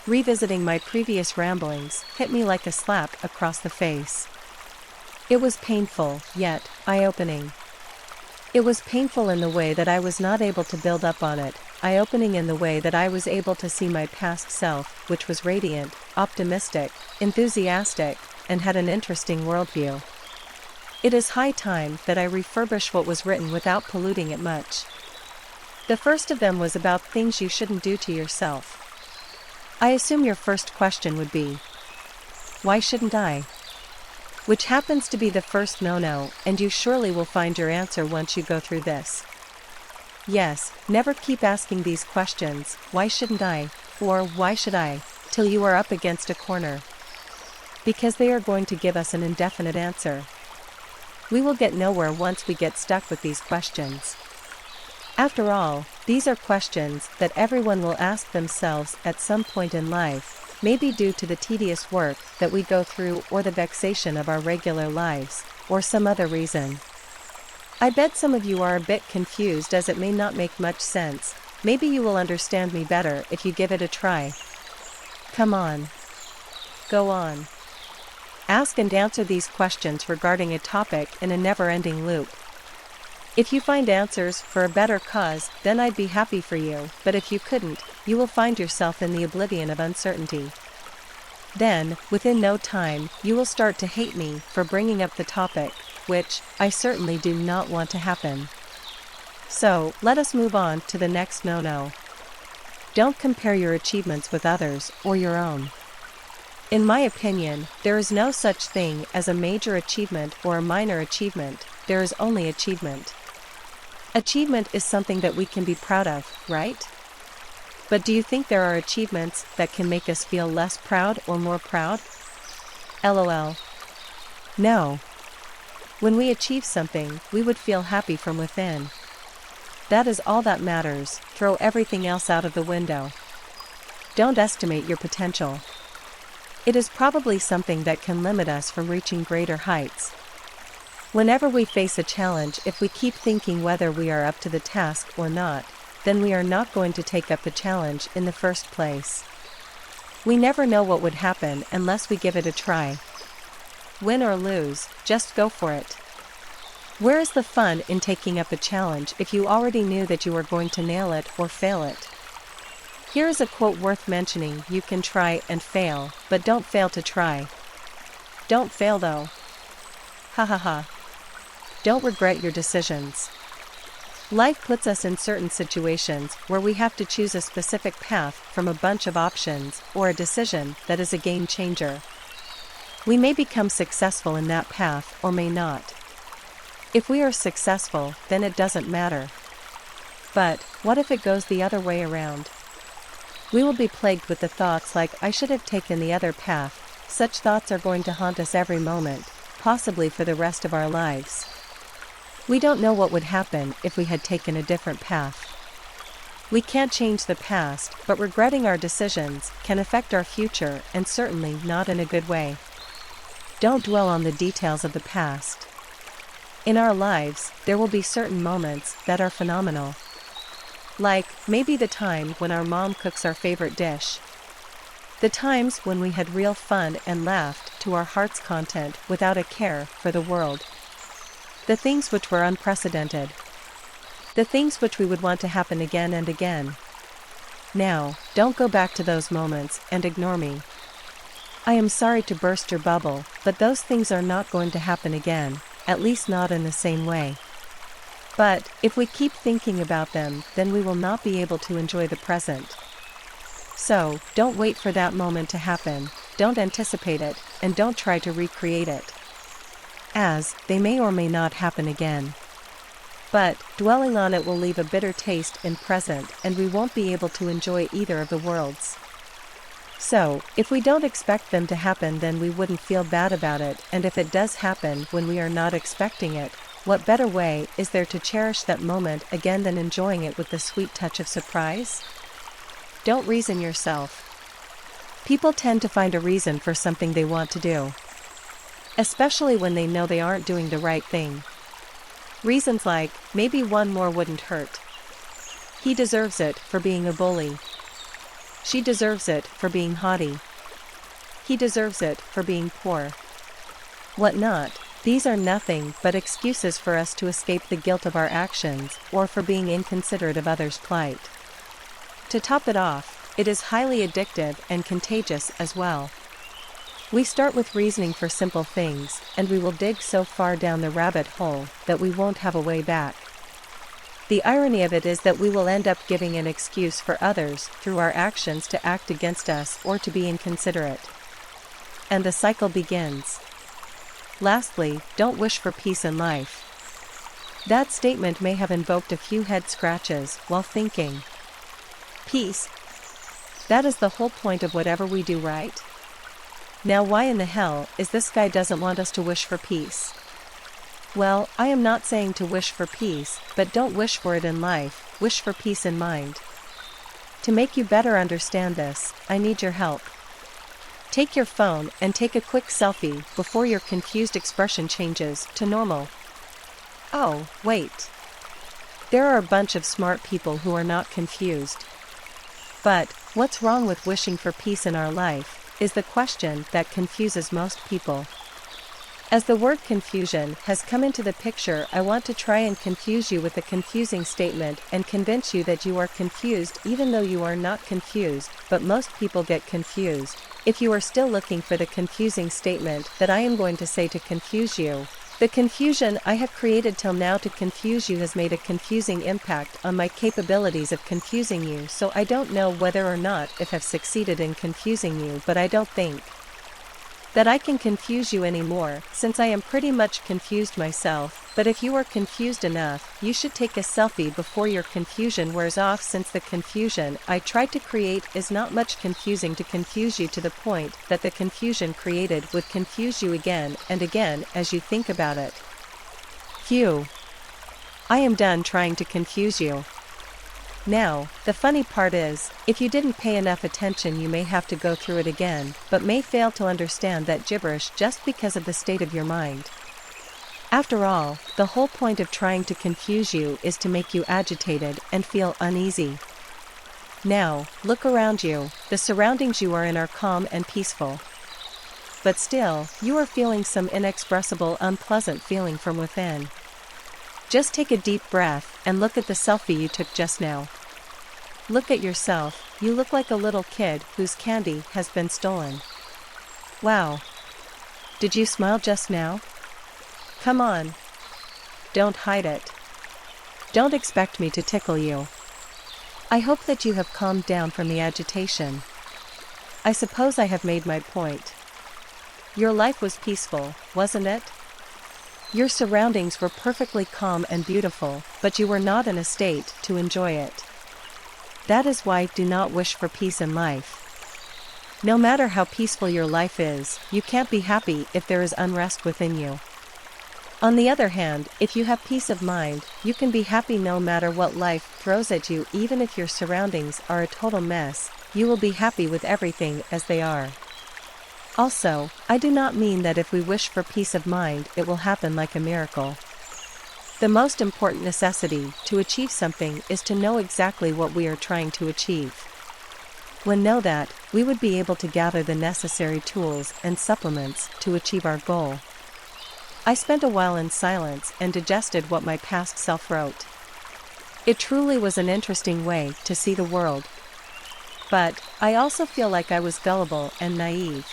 revisiting my previous ramblings hit me like a slap across the face. It was painful, yet eye-opening. It was painful in the way that I was not able to build up on it, eye-opening in the way that I was able to see my past self, which was radiant, optimistic, enthusiastic, and had an interesting worldview. It is high time that I refurbish what was written without polluting it much. The first of them was about things you shouldn't do to yourself. I assume your first question would be, why shouldn't I? Which happens to be the first no-no, and you surely will find your answer once you go through this. Yes, never keep asking these questions, why shouldn't I, or why should I, till you are up against a corner. Because they are going to give us an indefinite answer. We will get nowhere once we get stuck with these questions. After all, these are questions that everyone will ask themselves at some point in life, maybe due to the tedious work that we go through or the vexation of our regular lives, or some other reason. I bet some of you are a bit confused as it may not make much sense. Maybe you will understand me better if you give it a try. Come on. Go on. Ask and answer these questions regarding a topic in a never-ending loop. If you find answers for a better cause, then I'd be happy for you, but if you couldn't, you will find yourself in the oblivion of uncertainty. Then, within no time, you will start to hate me for bringing up the topic, which I certainly do not want to happen. So, let us move on to the next no-no. Don't compare your achievements with others or your own. In my opinion, there is no such thing as a major achievement or a minor achievement, there is only achievement. Achievement is something that we can be proud of, right? But do you think there are achievements that can make us feel less proud or more proud? LOL. No. When we achieve something, we would feel happy from within. That is all that matters, throw everything else out of the window. Don't estimate your potential. It is probably something that can limit us from reaching greater heights. Whenever we face a challenge, if we keep thinking whether we are up to the task or not, then we are not going to take up the challenge in the first place. We never know what would happen unless we give it a try. Win or lose, just go for it. Where is the fun in taking up a challenge if you already knew that you were going to nail it or fail it? Here is a quote worth mentioning: you can try and fail, but don't fail to try. Don't fail though. Ha ha ha. Don't regret your decisions. Life puts us in certain situations where we have to choose a specific path from a bunch of options, or a decision that is a game changer. We may become successful in that path or may not. If we are successful, then it doesn't matter. But what if it goes the other way around? We will be plagued with the thoughts like, I should have taken the other path. Such thoughts are going to haunt us every moment, possibly for the rest of our lives. We don't know what would happen if we had taken a different path. We can't change the past, but regretting our decisions can affect our future, and certainly not in a good way. Don't dwell on the details of the past. In our lives, there will be certain moments that are phenomenal. Like, maybe the time when our mom cooks our favorite dish. The times when we had real fun and laughed to our heart's content without a care for the world. The things which were unprecedented. The things which we would want to happen again and again. Now, don't go back to those moments and ignore me. I am sorry to burst your bubble, but those things are not going to happen again, at least not in the same way. But, if we keep thinking about them, then we will not be able to enjoy the present. So, don't wait for that moment to happen, don't anticipate it, and don't try to recreate it. As they may or may not happen again. But, dwelling on it will leave a bitter taste in present, and we won't be able to enjoy either of the worlds. So, if we don't expect them to happen, then we wouldn't feel bad about it, and if it does happen when we are not expecting it, what better way is there to cherish that moment again than enjoying it with the sweet touch of surprise? Don't reason yourself. People tend to find a reason for something they want to do. Especially when they know they aren't doing the right thing. Reasons like, maybe one more wouldn't hurt. He deserves it for being a bully. She deserves it for being haughty. He deserves it for being poor. What not? These are nothing but excuses for us to escape the guilt of our actions or for being inconsiderate of others' plight. To top it off, it is highly addictive and contagious as well. We start with reasoning for simple things, and we will dig so far down the rabbit hole that we won't have a way back. The irony of it is that we will end up giving an excuse for others through our actions to act against us or to be inconsiderate. And the cycle begins. Lastly, don't wish for peace in life. That statement may have invoked a few head scratches while thinking. Peace? That is the whole point of whatever we do, right? Now why in the hell is this guy doesn't want us to wish for peace? Well, I am not saying to wish for peace, but don't wish for it in life, wish for peace in mind. To make you better understand this, I need your help. Take your phone and take a quick selfie before your confused expression changes to normal. Oh, wait. There are a bunch of smart people who are not confused. But, what's wrong with wishing for peace in our life, is the question that confuses most people. As the word confusion has come into the picture, I want to try and confuse you with a confusing statement and convince you that you are confused even though you are not confused, but most people get confused. If you are still looking for the confusing statement that I am going to say to confuse you, the confusion I have created till now to confuse you has made a confusing impact on my capabilities of confusing you, so I don't know whether or not if I've succeeded in confusing you, but I don't think that I can confuse you anymore, since I am pretty much confused myself. But if you are confused enough, you should take a selfie before your confusion wears off, since the confusion I tried to create is not much confusing to confuse you to the point that the confusion created would confuse you again and again as you think about it. Phew. I am done trying to confuse you. Now, the funny part is, if you didn't pay enough attention you may have to go through it again, but may fail to understand that gibberish just because of the state of your mind. After all, the whole point of trying to confuse you is to make you agitated and feel uneasy. Now, look around you, the surroundings you are in are calm and peaceful. But still, you are feeling some inexpressible unpleasant feeling from within. Just take a deep breath and look at the selfie you took just now. Look at yourself, you look like a little kid whose candy has been stolen. Wow. Did you smile just now? Come on. Don't hide it. Don't expect me to tickle you. I hope that you have calmed down from the agitation. I suppose I have made my point. Your life was peaceful, wasn't it? Your surroundings were perfectly calm and beautiful, but you were not in a state to enjoy it. That is why do not wish for peace in life. No matter how peaceful your life is, you can't be happy if there is unrest within you. On the other hand, if you have peace of mind, you can be happy no matter what life throws at you. Even if your surroundings are a total mess, you will be happy with everything as they are. Also, I do not mean that if we wish for peace of mind it will happen like a miracle. The most important necessity to achieve something is to know exactly what we are trying to achieve. When know that, we would be able to gather the necessary tools and supplements to achieve our goal. I spent a while in silence and digested what my past self wrote. It truly was an interesting way to see the world. But I also feel like I was gullible and naive.